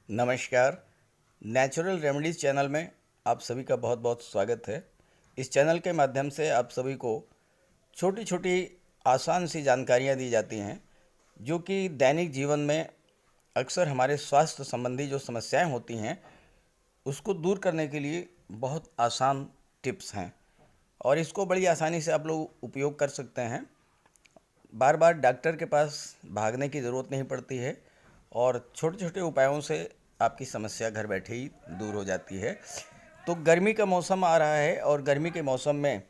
नमस्कार। Natural remedies channel में आप सभी का बहुत बहुत स्वागत है। इस चैनल के माध्यम से आप सभी को छोटी छोटी आसान सी जानकारियाँ दी जाती हैं जो कि दैनिक जीवन में अक्सर हमारे स्वास्थ्य संबंधी जो समस्याएं होती हैं उसको दूर करने के लिए बहुत आसान टिप्स हैं और इसको बड़ी आसानी से आप लोग उपयोग कर सकते हैं। बार बार डॉक्टर के पास भागने की ज़रूरत नहीं पड़ती है और छोटे छोटे उपायों से आपकी समस्या घर बैठे ही दूर हो जाती है। तो गर्मी का मौसम आ रहा है और गर्मी के मौसम में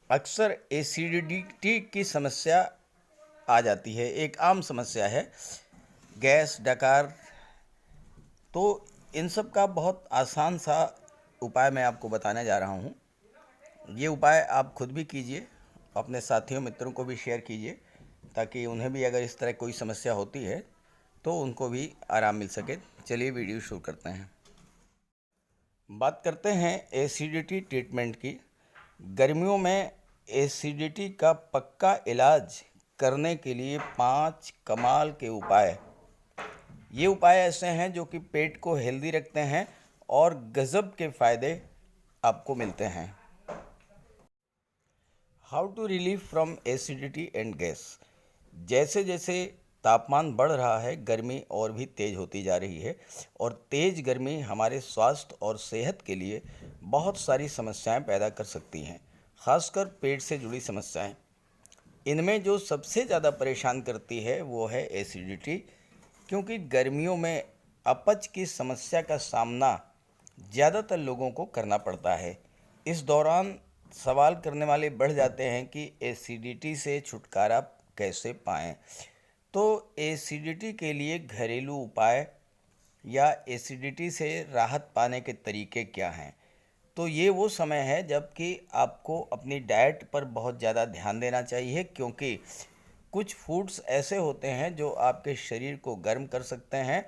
अक्सर एसिडिटी की समस्या आ जाती है। एक आम समस्या है गैस डकार। तो इन सब का बहुत आसान सा उपाय मैं आपको बताने जा रहा हूँ। ये उपाय आप खुद भी कीजिए, अपने साथियों मित्रों को भी शेयर कीजिए ताकि उन्हें भी अगर इस तरह कोई समस्या होती है तो उनको भी आराम मिल सके। चलिए वीडियो शुरू करते हैं। बात करते हैं एसिडिटी ट्रीटमेंट की। गर्मियों में एसिडिटी का पक्का इलाज करने के लिए 5 कमाल के उपाय। ये उपाय ऐसे हैं जो कि पेट को हेल्दी रखते हैं और गज़ब के फ़ायदे आपको मिलते हैं। How to relieve from acidity and gas. जैसे जैसे तापमान बढ़ रहा है गर्मी और भी तेज़ होती जा रही है और तेज़ गर्मी हमारे स्वास्थ्य और सेहत के लिए बहुत सारी समस्याएं पैदा कर सकती हैं, खासकर पेट से जुड़ी समस्याएं। इनमें जो सबसे ज़्यादा परेशान करती है वो है एसिडिटी, क्योंकि गर्मियों में अपच की समस्या का सामना ज़्यादातर लोगों को करना पड़ता है। इस दौरान सवाल करने वाले बढ़ जाते हैं कि एसिडिटी से छुटकारा कैसे पाएं। तो एसिडिटी के लिए घरेलू उपाय या एसिडिटी से राहत पाने के तरीके क्या हैं। तो ये वो समय है जबकि आपको अपनी डाइट पर बहुत ज़्यादा ध्यान देना चाहिए, क्योंकि कुछ फूड्स ऐसे होते हैं जो आपके शरीर को गर्म कर सकते हैं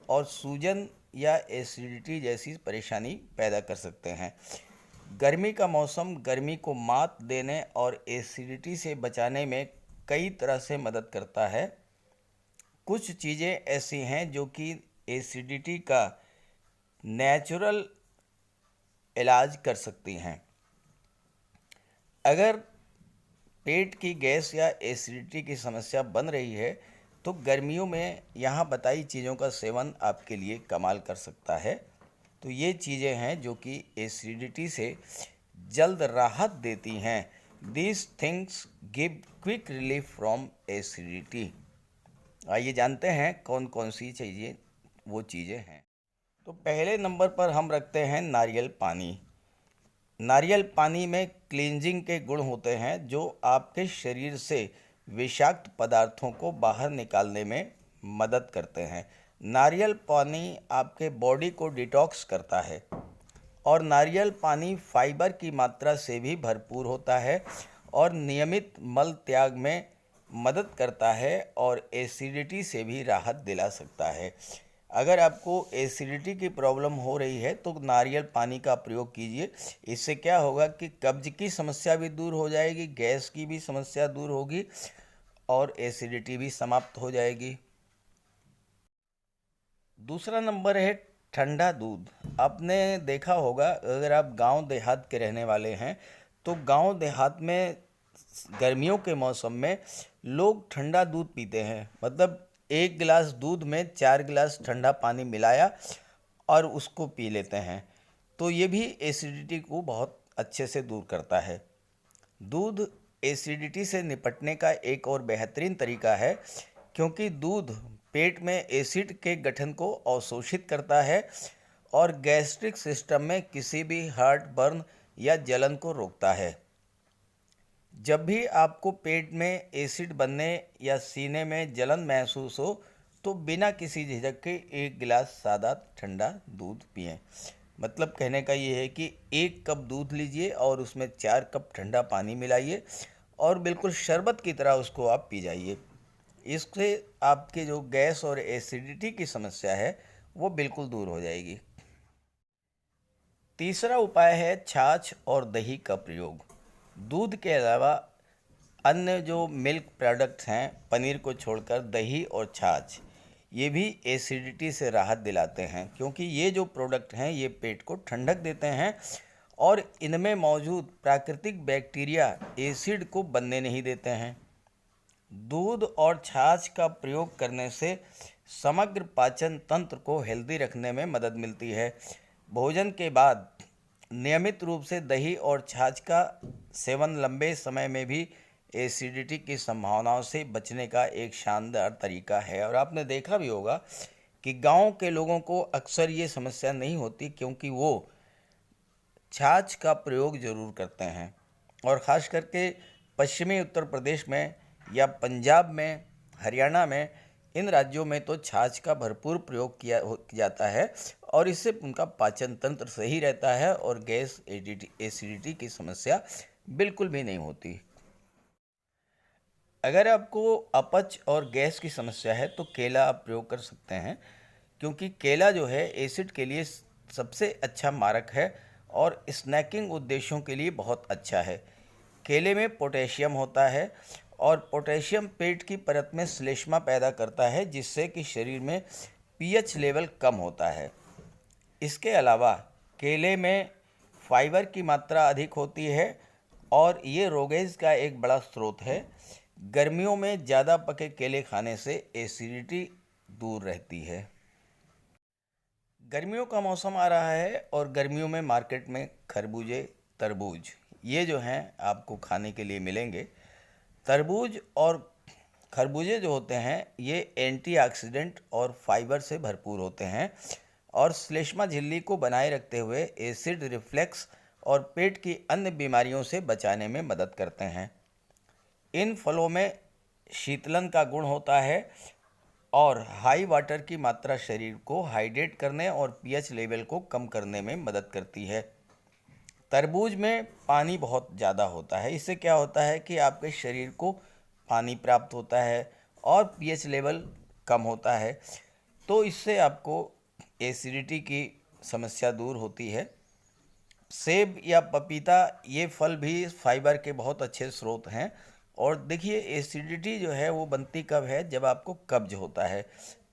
और सूजन या एसिडिटी जैसी परेशानी पैदा कर सकते हैं। गर्मी का मौसम गर्मी को मात देने और एसिडिटी से बचाने में कई तरह से मदद करता है। कुछ चीज़ें ऐसी हैं जो कि एसिडिटी का नेचुरल इलाज कर सकती हैं। अगर पेट की गैस या एसिडिटी की समस्या बन रही है तो गर्मियों में यहाँ बताई चीज़ों का सेवन आपके लिए कमाल कर सकता है। तो ये चीज़ें हैं जो कि एसिडिटी से जल्द राहत देती हैं। These things give quick relief from acidity. आइए जानते हैं कौन कौन सी चीज़ें वो चीज़ें हैं। तो पहले नंबर पर हम रखते हैं नारियल पानी। नारियल पानी में क्लींजिंग के गुण होते हैं जो आपके शरीर से विषाक्त पदार्थों को बाहर निकालने में मदद करते हैं। नारियल पानी आपके बॉडी को डिटॉक्स करता है और नारियल पानी फाइबर की मात्रा से भी भरपूर होता है और नियमित मल त्याग में मदद करता है और एसिडिटी से भी राहत दिला सकता है। अगर आपको एसिडिटी की प्रॉब्लम हो रही है तो नारियल पानी का प्रयोग कीजिए। इससे क्या होगा कि कब्ज की समस्या भी दूर हो जाएगी, गैस की भी समस्या दूर होगी और एसिडिटी भी समाप्त हो जाएगी। दूसरा नंबर है ठंडा दूध। आपने देखा होगा, अगर आप गांव देहात के रहने वाले हैं तो गांव देहात में गर्मियों के मौसम में लोग ठंडा दूध पीते हैं। मतलब 1 गिलास दूध में 4 गिलास ठंडा पानी मिलाया और उसको पी लेते हैं। तो ये भी एसिडिटी को बहुत अच्छे से दूर करता है। दूध एसिडिटी से निपटने का एक और बेहतरीन तरीका है, क्योंकि दूध पेट में एसिड के गठन को अवशोषित करता है और गैस्ट्रिक सिस्टम में किसी भी हार्ट बर्न या जलन को रोकता है। जब भी आपको पेट में एसिड बनने या सीने में जलन महसूस हो तो बिना किसी झिझक के 1 गिलास सादा ठंडा दूध पिएं। मतलब कहने का ये है कि 1 कप दूध लीजिए और उसमें 4 कप ठंडा पानी मिलाइए और बिल्कुल शरबत की तरह उसको आप पी जाइए। इससे आपके जो गैस और एसिडिटी की समस्या है वो बिल्कुल दूर हो जाएगी। तीसरा उपाय है छाछ और दही का प्रयोग। दूध के अलावा अन्य जो मिल्क प्रोडक्ट्स हैं, पनीर को छोड़कर दही और छाछ, ये भी एसिडिटी से राहत दिलाते हैं, क्योंकि ये जो प्रोडक्ट हैं ये पेट को ठंडक देते हैं और इनमें मौजूद प्राकृतिक बैक्टीरिया एसिड को बनने नहीं देते हैं। दूध और छाछ का प्रयोग करने से समग्र पाचन तंत्र को हेल्दी रखने में मदद मिलती है। भोजन के बाद नियमित रूप से दही और छाछ का सेवन लंबे समय में भी एसिडिटी की संभावनाओं से बचने का एक शानदार तरीका है। और आपने देखा भी होगा कि गांव के लोगों को अक्सर ये समस्या नहीं होती, क्योंकि वो छाछ का प्रयोग ज़रूर करते हैं। और ख़ास करके पश्चिमी उत्तर प्रदेश में या पंजाब में, हरियाणा में, इन राज्यों में तो छाछ का भरपूर प्रयोग किया जाता है और इससे उनका पाचन तंत्र सही रहता है और गैस एसिडिटी की समस्या बिल्कुल भी नहीं होती। अगर आपको अपच और गैस की समस्या है तो केला आप प्रयोग कर सकते हैं, क्योंकि केला जो है एसिड के लिए सबसे अच्छा मारक है और स्नैकिंग उद्देश्यों के लिए बहुत अच्छा है। केले में पोटेशियम होता है और पोटेशियम पेट की परत में श्लेष्मा पैदा करता है, जिससे कि शरीर में पीएच लेवल कम होता है। इसके अलावा केले में फाइबर की मात्रा अधिक होती है और ये रोगेज का एक बड़ा स्रोत है। गर्मियों में ज़्यादा पके केले खाने से एसिडिटी दूर रहती है। गर्मियों का मौसम आ रहा है और गर्मियों में मार्केट में खरबूजे, तरबूज ये जो हैं आपको खाने के लिए मिलेंगे। तरबूज और खरबूजे जो होते हैं ये एंटीऑक्सीडेंट और फाइबर से भरपूर होते हैं और श्लेष्मा झिल्ली को बनाए रखते हुए एसिड रिफ्लेक्स और पेट की अन्य बीमारियों से बचाने में मदद करते हैं। इन फलों में शीतलन का गुण होता है और हाई वाटर की मात्रा शरीर को हाइड्रेट करने और पीएच लेवल को कम करने में मदद करती है। तरबूज में पानी बहुत ज़्यादा होता है। इससे क्या होता है कि आपके शरीर को पानी प्राप्त होता है और पीएच लेवल कम होता है, तो इससे आपको एसिडिटी की समस्या दूर होती है। सेब या पपीता ये फल भी फाइबर के बहुत अच्छे स्रोत हैं। और देखिए एसिडिटी जो है वो बनती कब है, जब आपको कब्ज होता है,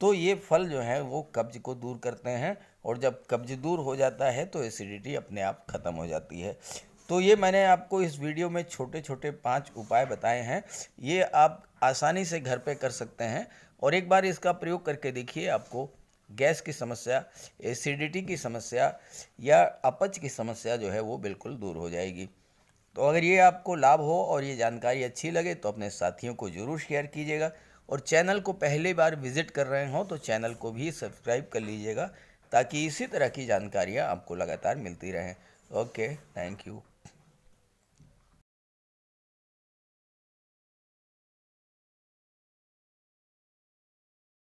तो ये फल जो है वो कब्ज को दूर करते हैं और जब कब्ज दूर हो जाता है तो एसिडिटी अपने आप ख़त्म हो जाती है। तो ये मैंने आपको इस वीडियो में छोटे छोटे 5 उपाय बताए हैं, ये आप आसानी से घर पे कर सकते हैं और एक बार इसका प्रयोग करके देखिए, आपको गैस की समस्या, एसिडिटी की समस्या या अपच की समस्या जो है वो बिल्कुल दूर हो जाएगी। तो अगर ये आपको लाभ हो और ये जानकारी अच्छी लगे तो अपने साथियों को ज़रूर शेयर कीजिएगा और चैनल को पहली बार विज़िट कर रहे हों तो चैनल को भी सब्सक्राइब कर लीजिएगा, ताकि इसी तरह की जानकारियाँ आपको लगातार मिलती रहें। Okay, thank you.